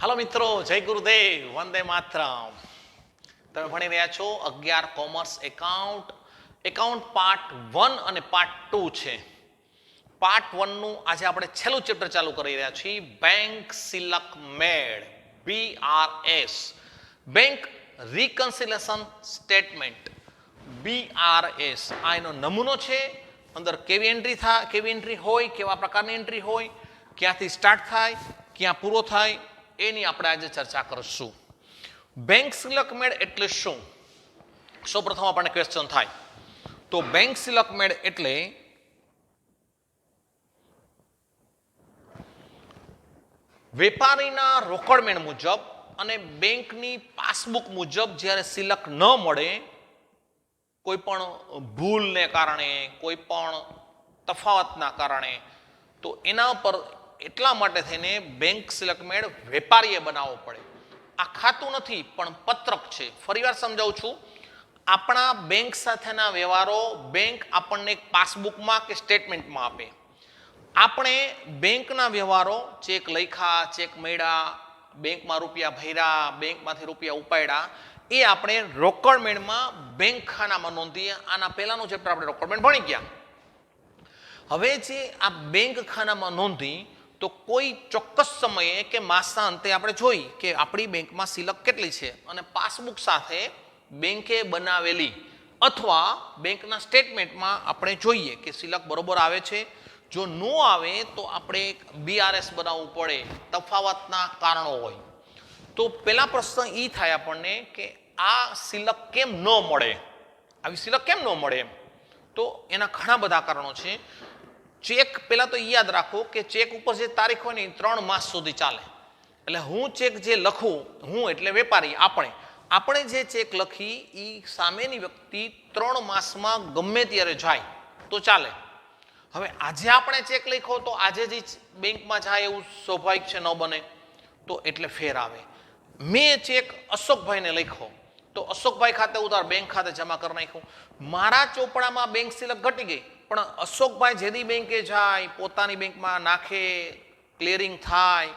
હાલો મિત્રો, જય ગુરુદેવ, વંદે માતરમ. તમે ભણી રહ્યા છો 11 કોમર્સ એકાઉન્ટ પાર્ટ 1 અને પાર્ટ 2 છે. પાર્ટ 1 નું આજે આપણે છેલ્લું ચેપ્ટર ચાલુ કરી રહ્યા છીએ, બેંક સિલક મેળ, BRS, bank reconciliation statement, BRS. આ એનો નમૂનો છે. અંદર કેવી એન્ટ્રી હોય, કેવા પ્રકારની એન્ટ્રી હોય, ક્યાંથી સ્ટાર્ટ થાય, ક્યાં પૂરો થાય, એની આપણે આજે ચર્ચા કરીશું. બેંક સિલક મેળ એટલે શું? સૌપ્રથમ આપણને ક્વેશ્ચન થાય તો બેંક સિલક મેળ એટલે વેપારીના રોકડ મેળ મુજબ અને બેંકની પાસબુક મુજબ જ્યારે સિલક ન મળે, કોઈ પણ ભૂલને કારણે, કોઈ પણ તફાવતના કારણે, તો એના પર એટલા માટે થઈને બેંક સિલક મેળ વેપારીએ બનાવવો પડે. આ ખાતું નથી પણ પત્રક છે. ફરીવાર સમજાવું છું. આપણા બેંક સાથેના વ્યવહારો બેંક આપણને પાસબુકમાં કે સ્ટેટમેન્ટમાં આપે. આપણે બેંકના વ્યવહારો, ચેક લખ્યા, ચેક મળ્યા, બેંકમાં રૂપિયા ભર્યા, બેંકમાંથી રૂપિયા ઉપાડ્યા, એ આપણે રોકડ મેળમાં બેંક ખાનામાં નોંધીએ. આના પહેલાનું ચેપ્ટર આપણે રોકડ મેળ ભણી ગયા. હવે જે આ બેંક ખાનામાં નોંધી તો કોઈ ચોક્કસ સમયે કે માસના અંતે આપણે જોઈ કે આપણી બેંકમાં સિલક કેટલી છે, અને પાસબુક સાથે બેંકે બનાવેલી અથવા બેંકના સ્ટેટમેન્ટમાં આપણે જોઈએ કે સિલક બરોબર આવે છે. જો ન આવે તો આપણે BRS બનાવવું પડે, તફાવતના કારણો હોય. તો પહેલા પ્રશ્ન એ થાય આપણને કે આ સિલક કેમ ન મળે, આવી સિલક કેમ ન મળે એમ. તો એના ઘણા બધા કારણો છે. ચેક પહેલા તો યાદ રાખો કે ચેક ઉપર જે તારીખ હોય ને 3 માસ સુધી ચાલે. એટલે હું ચેક જે લખું, હું એટલે વેપારી, આપણે જે ચેક લખી એ સામેની વ્યક્તિ 3 માસમાં ગમે ત્યારે જાય તો ચાલે. હવે આજે આપણે ચેક લખ્યો તો આજે જ બેંકમાં જાય એવું સ્વાભાવિક છે, ન બને. તો એટલે ફેર આવે. મેં ચેક અશોકભાઈને લખ્યો તો અશોકભાઈ ખાતે ઉધાર બેંક ખાતે જમા કરી નાખ્યું. મારા ચોપડામાં બેંક સિલક ઘટી ગઈ, પણ અશોકભાઈ જેદી બેંકે જાય, પોતાની બેંકમાં નાખે, ક્લિયરિંગ થાય,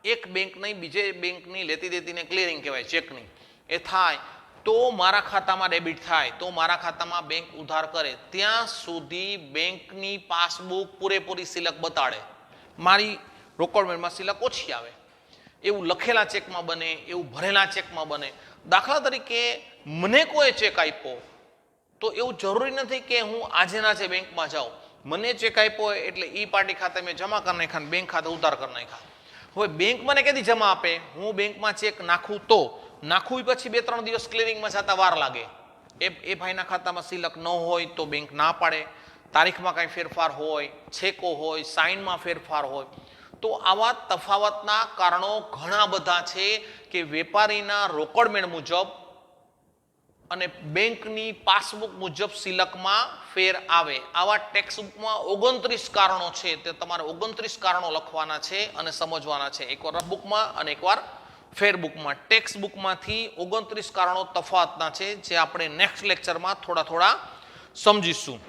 એક બેંક નહીં બીજે બેંકની લેતી દેતીને ક્લિયરિંગ કહેવાય, ચેકની, એ થાય તો મારા ખાતામાં ડેબિટ થાય, તો મારા ખાતામાં બેંક ઉધાર કરે. ત્યાં સુધી બેંકની પાસબુક પૂરેપૂરી સિલક બતાડે, મારી રોકડ મેળમાં સિલક ઓછી આવે. એવું લખેલા ચેકમાં બને, એવું ભરેલા ચેકમાં બને. દાખલા તરીકે મને કોઈ ચેક આપ્યો તો એવું જરૂરી નથી કે હું આજેના જે બેંકમાં જાઉં. મને ચેક આપ્યો એટલે ઈ પાર્ટી ખાતે મેં જમા કરી નાખ્યા, બેંક ખાતે ઉધાર કરી નાખ્યા. હવે બેંક મને કેદી જમા આપે? હું બેંકમાં ચેક નાખું તો નાખું પછી 2-3 દિવસ ક્લિયરિંગમાં જતા વાર લાગે. એ ભાઈના ખાતામાં સિલક ન હોય તો બેંક ના પાડે. તારીખમાં કાંઈ ફેરફાર હોય, છેકો હોય, સાઇનમાં ફેરફાર હોય. તો આવા તફાવતના કારણો ઘણા બધા છે કે વેપારીના રોકડ મેળ મુજબ અને બેંકની પાસબુક મુજબ સિલકમાં ફેર આવે. આવા ટેક્સ્ટબુકમાં 29 કારણો છે. તે તમારે 29 કારણો લખવાના છે અને સમજવાના છે. એકવાર રફબુકમાં અને એકવાર ફેરબુકમાં. ટેક્સ્ટબુકમાંથી 29 કારણો તફાવતના છે, જે આપણે નેક્સ્ટ લેક્ચરમાં થોડા સમજીશું.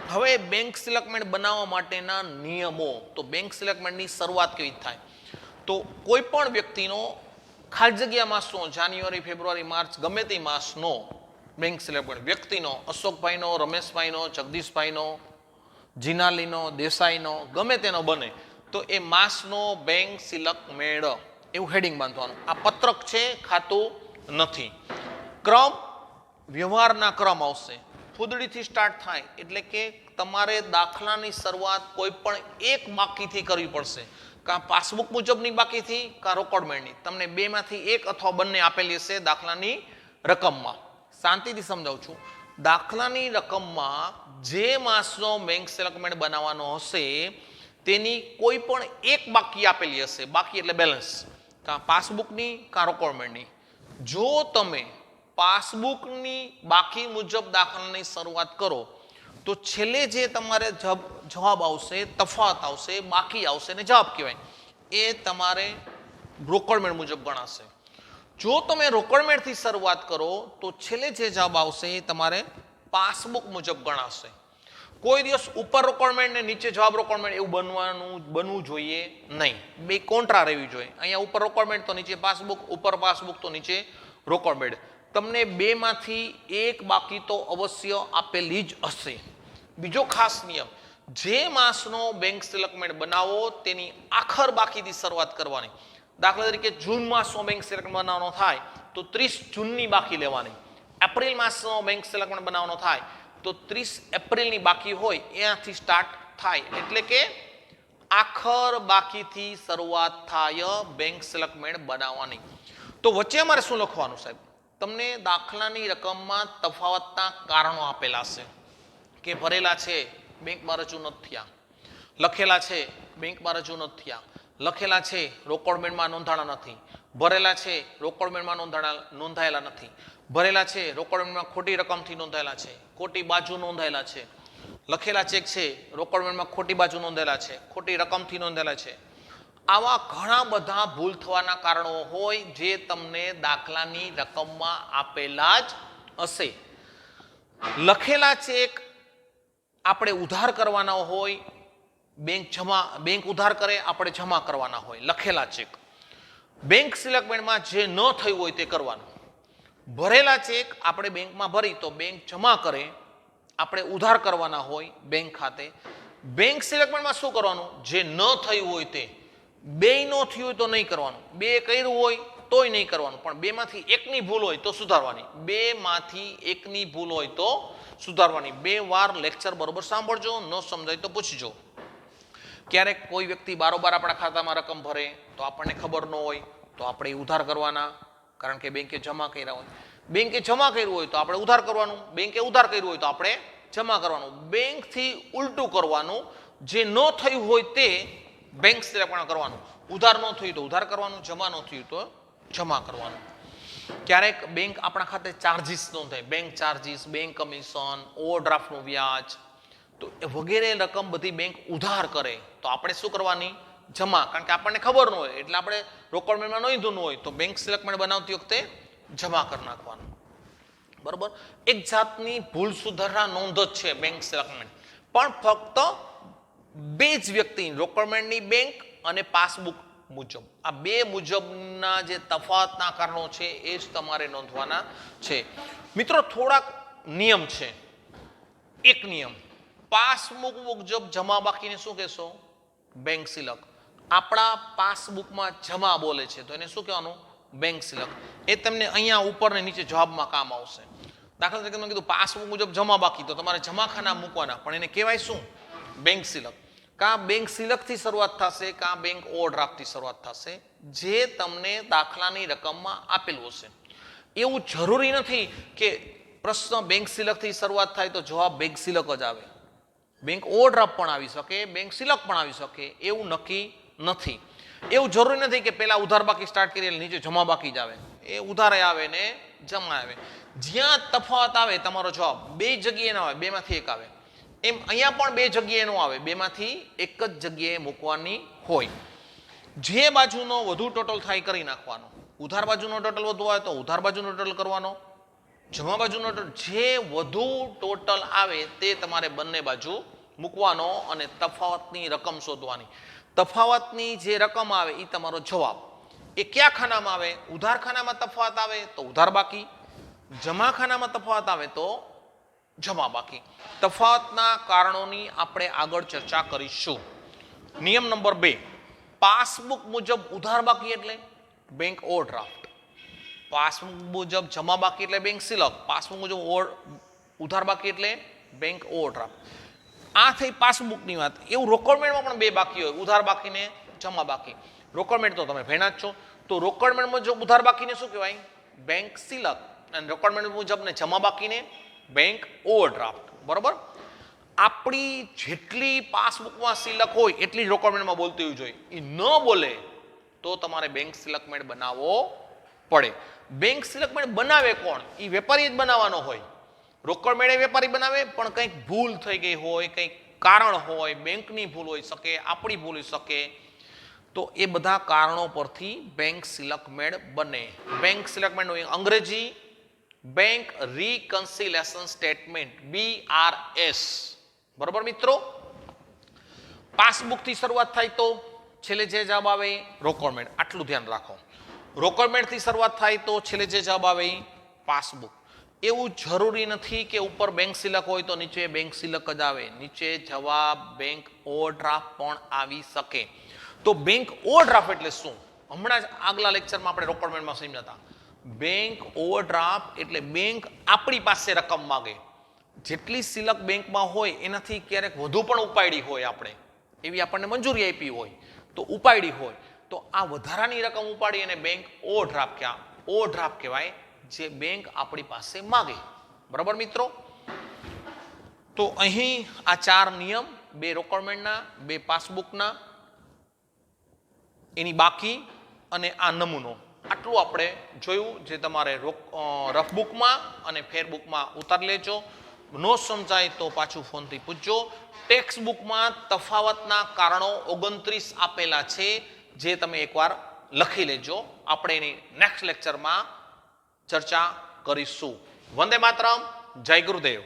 હવે બેંક સિલક મેળ બનાવવા માટેના નિયમો. તો બેંક સિલક મેળની શરૂઆત કેવી થાય? તો કોઈ પણ વ્યક્તિનો ખાલી જગ્યા માસનો, જાન્યુઆરી, ફેબ્રુઆરી, માર્ચ, ગમે તે માસનો બેંક સિલક મેળ વ્યક્તિનો, અશોકભાઈનો, રમેશભાઈનો, જગદીશભાઈનો, જીનાલીનો, દેસાઈનો, ગમે તેનો બને તો એ માસનો બેંક સિલક મેળ, એવું હેડિંગ બાંધવાનું. આ પત્રક છે, ખાતું નથી. ક્રમ, વ્યવહારના ક્રમ આવશે. ફૂદડીથી સ્ટાર્ટ થાય એટલે કે તમારે દાખલાની શરૂઆત કોઈ પણ એક બાકીથી કરવી પડશે. કાં પાસબુક મુજબની બાકીથી, કાં રોકડ મેળની. તમને બેમાંથી એક અથવા બંને આપેલી હશે દાખલાની રકમમાં. શાંતિથી સમજાવું છું. દાખલાની રકમમાં જે માસનો બેંક સિલક મેળ બનાવવાનો હશે તેની કોઈ પણ એક બાકી આપેલી હશે. બાકી એટલે બેલેન્સ, કાં પાસબુકની કાં રોકડ મેળની. જો તમે પાસબુકની બાકી મુજબ દાખલાની શરૂઆત કરો તો છેલ્લે જે તમારે જવાબ આવશે, તફાવત આવશે, બાકી આવશે ને જવાબ કહેવાય, એ તમારે રોકડ મેળ મુજબ ગણાશે. જો તમે રોકડ મેળથી શરૂઆત કરો તો છેલ્લે જે જવાબ આવશે એ તમારે પાસબુક મુજબ ગણાશે. કોઈ દિવસ ઉપર રોકડમેન્ટ ને નીચે જવાબ રોકડમેન્ટ એવું બનવું જોઈએ નહીં. બે કોન્ટ્રા રહેવી જોઈએ. અહીંયા ઉપર રોકડમેન્ટ તો નીચે પાસબુક, ઉપર પાસબુક તો નીચે રોકડમેન્ટ. તમને બેમાંથી એક બાકી તો અવશ્ય આપેલી જ હશે. બીજો ખાસ નિયમ, જે માસનો બેંક સ્ટેટમેન્ટ બનાવો તેની આખર બાકીથી શરૂઆત કરવાની. દાખલા તરીકે જૂન માસનો બેંક સ્ટેટમેન્ટ બનાવવાનો થાય તો 30 જૂનની બાકી લેવાની. એપ્રિલ માસનો બેંક સ્ટેટમેન્ટ બનાવવાનો થાય તો 30 એપ્રિલની બાકી હોય એનાથી સ્ટાર્ટ થાય. એટલે કે આખર બાકીથી શરૂઆત થાય બેંક સ્ટેટમેન્ટ બનાવવાની. તો વચ્ચે અમારે શું લખવાનું સાહેબ? તમને દાખલાની રકમમાં તફાવતના કારણો આપેલા છે કે ભરેલા છે બેંકમાં રજૂ નથી થયા, લખેલા છે બેંકમાં રજૂ નથી થયા, લખેલા છે રોકડમેન્ટમાં નોંધાણા નથી, ભરેલા છે રોકડમેન્ટમાં નોંધાયેલા નથી, ભરેલા છે રોકડમેન્ટમાં ખોટી રકમથી નોંધાયેલા છે, ખોટી બાજુ નોંધાયેલા છે, લખેલા ચેક છે રોકડમેન્ટમાં ખોટી બાજુ નોંધાયેલા છે, ખોટી રકમથી નોંધાયેલા છે. આવા ઘણા બધા ભૂલ થવાના કારણો હોય જે તમને દાખલાની રકમમાં આપેલા જ હશે. લખેલા ચેક આપણે ઉધાર કરવાના હોય, બેંક ઉધાર કરે, આપણે જમા કરવાના હોય. લખેલા ચેક બેંક સ્ટેટમેન્ટમાં જે ન થયું હોય તે કરવાનું. ભરેલા ચેક આપણે બેંકમાં ભરી તો બેંક જમા કરે, આપણે ઉધાર કરવાના હોય બેંક ખાતે. બેંક સ્ટેટમેન્ટમાં શું કરવાનું? જે ન થયું હોય તે. બે ન થયું હોય તો નહીં કરવાનું, બે કર્યું હોય તોય નહીં કરવાનું, પણ બેમાંથી એકની ભૂલ હોય તો સુધારવાની. બેમાંથી એકની ભૂલ હોય તો સુધારવાની. 2 વાર લેક્ચર બરોબર સાંભળજો, ન સમજાય તો પૂછજો. ક્યારેક કોઈ વ્યક્તિ બારોબાર આપણા ખાતામાં રકમ ભરે તો આપણને ખબર ન હોય તો આપણે ઉધાર કરવાના, કારણ કે બેંકે જમા કર્યા હોય. બેંકે જમા કર્યું હોય તો આપણે ઉધાર કરવાનું, બેંકે ઉધાર કર્યું હોય તો આપણે જમા કરવાનું. બેંકથી ઉલટું કરવાનું. જે ન થયું હોય તે બેંક સ્ટેટમેન્ટ કરવાનું. ઉધાર ન થયું તો ઉધાર કરવાનું, જમા ન થયું તો જમા કરવાનું. ક્યારેક બેંક આપણા ખાતે ચાર્જીસ નોંધાય, બેંક ચાર્જીસ, બેંક કમિશન, ઓવરડ્રાફ્ટનું વ્યાજ, તો એ વગેરે રકમ બધી બેંક ઉધાર કરે તો આપણે શું કરવાની? જમા. કારણ કે આપણને ખબર ન હોય એટલે આપણે રોકડમેન્ટમાં નોંધ્યું ન હોય તો બેંક સ્ટેટમેન્ટ બનાવતી વખતે જમા કરી નાખવાનું. બરોબર? એક જાતની ભૂલ સુધારણા નોંધ જ છે બેંક સ્ટેટમેન્ટ. પણ ફક્ત બે જ વ્યક્તિ, રોકડમેન્ટની બેંક અને પાસબુક મુજબ, આ બે મુજબના જે તફાવતના કારણો છે એ જ તમારે નોંધવાના છે. મિત્રો થોડાક નિયમ છે. એક નિયમ, પાસબુક મુજબ જમા બાકીને શું કહેશો? બેંક સિલક. આપણા પાસબુકમાં જમા બોલે છે તો એને શું કહેવાનું? બેંક સિલક. એ તમને અહીંયા ઉપર ને નીચે જવાબમાં કામ આવશે. દાખલા તરીકે મેં કીધું પાસબુક મુજબ જમા બાકી, તો તમારે જમાખાના મૂકવાના, પણ એને કહેવાય શું? બેંક સિલક. કાં બેંક સિલકથી શરૂઆત થશે, કાં બેંક ઓવરડ્રાફ્ટથી શરૂઆત થશે, જે તમને દાખલાની રકમમાં આપેલું હશે. એવું જરૂરી નથી કે પ્રશ્ન બેંક સિલકથી શરૂઆત થાય તો જવાબ બેંક સિલક જ આવે. બેંક ઓવરડ્રાફ્ટ પણ આવી શકે, બેંક સિલક પણ આવી શકે, એવું નક્કી નથી. એવું જરૂરી નથી કે પહેલા ઉધાર બાકી સ્ટાર્ટ કરીએ એટલે નીચે જમા બાકી જ આવે. એ ઉધારે આવે ને જમા આવે. જ્યાં તફાવત આવે તમારો જવાબ બે જગ્યાએ ના આવે, બેમાંથી એક આવે. એમ અહીંયા પણ બે જગ્યાએ નો આવે, બેમાંથી એક જ જગ્યાએ મૂકવાની હોય. જે બાજુનો વધુ ટોટલ થાય કરી નાખવાનો. ઉધાર બાજુનો ટોટલ વધુ આવે તો ઉધાર બાજુનો ટોટલ કરવાનો, જમા બાજુનો ટોટલ જે વધુ ટોટલ આવે તે તમારે બંને બાજુ મૂકવાનો અને તફાવતની રકમ શોધવાની. તફાવતની જે રકમ આવે એ તમારો જવાબ. એ કયા ખાનામાં આવે? ઉધાર ખાનામાં તફાવત આવે તો ઉધાર બાકી, જમા ખાનામાં તફાવત આવે તો જમા બાકી. તફાવતના કારણોની આપણે આગળ ચર્ચા કરીશું. નિયમ નંબર 2, પાસબુક મુજબ ઉધાર બાકી એટલે બેંક ઓવરડ્રાફ્ટ, પાસબુક મુજબ જમા બાકી એટલે બેંક સિલક, પાસબુક મુજબ ઉધાર બાકી એટલે બેંક ઓવરડ્રાફ્ટ. આ થઈ પાસબુકની વાત. એવું રોકડમેન્ટમાં પણ બે બાકી હોય, ઉધાર બાકી ને જમા બાકી. રોકડમેન્ટ તો તમે ભણ્યા જ છો, તો રોકડમેન્ટ મુજબ ઉધાર બાકીને શું કહેવાય? બેંક સિલક. અને રોકડમેન્ટ મુજબ ને જમા બાકીને બેંક ઓવરડ્રાફ્ટ. બરોબર? આપણી જેટલી પાસબુકમાં સિલક હોય એટલી જ રોકડમેન્ટમાં બોલતી હોવી જોઈએ. એ ન બોલે તો તમારે બેંક સિલકમેન્ટ બનાવવો પડે. બેંક સિલકમેન્ટ બનાવે કોણ? એ વેપારી જ બનાવવાનો હોય. રોકડમેન્ટ વેપારી બનાવે, પણ કંઈક ભૂલ થઈ ગઈ હોય, કંઈક કારણ હોય, બેંકની ભૂલ હોઈ શકે, આપણી ભૂલ હોઈ શકે, તો એ બધા કારણો પરથી બેંક સિલકમેન્ટ બને. બેંક સિલકમેન્ટ અંગ્રેજી બેંક રિકન્સિલેશન સ્ટેટમેન્ટ, BRS બરોબર મિત્રો, પાસબુક થી શરૂઆત થાય તો છેલ્લે જે જવાબ આવે રોકડમેન્ટ, આટલું ધ્યાન રાખો. રોકડમેન્ટ થી શરૂઆત થાય તો છેલ્લે જે જવાબ આવે પાસબુક. એવું જરૂરી નથી કે ઉપર બેંક સિલક હોય તો નીચે બેંક સિલક જ આવે. નીચે જવાબ બેંક ઓવરડ્રાફ્ટ પણ આવી શકે. તો બેંક ઓવરડ્રાફ્ટ એટલે શું? હમણાં જ આગલા લેક્ચરમાં આપણે રોકડમેન્ટમાં સમજ્યા હતા. બેંક ઓવરડ્રાફ્ટ એટલે બેંક આપણી પાસે રકમ માંગે. જેટલી સિલક બેંકમાં હોય એનાથી ક્યારેક વધુ પણ ઉપાડી હોય, આપણે એવી આપણને મંજૂરી આપી હોય તો ઉપાડી હોય, તો આ વધારાની રકમ ઉપાડી અને બેંક ઓવરડ્રાફ્ટ કહેવાય, જે બેંક આપણી પાસે માંગે. બરાબર મિત્રો, તો અહીં આ 4 નિયમ, 2 રોકડમેન્ટના, 2 પાસબુકના, એની બાકી અને આ નમૂનો, આટલું આપણે જોયું. જે તમારે રફબુકમાં અને ફેરબુકમાં ઉતારી લેજો. નો સમજાય તો પાછું ફોનથી પૂછજો. ટેક્સ્ટ બુકમાં તફાવતના કારણો 29 આપેલા છે, જે તમે એકવાર લખી લેજો. આપણે એની નેક્સ્ટ લેક્ચરમાં ચર્ચા કરીશું. વંદે માતરમ, જય ગુરુદેવ.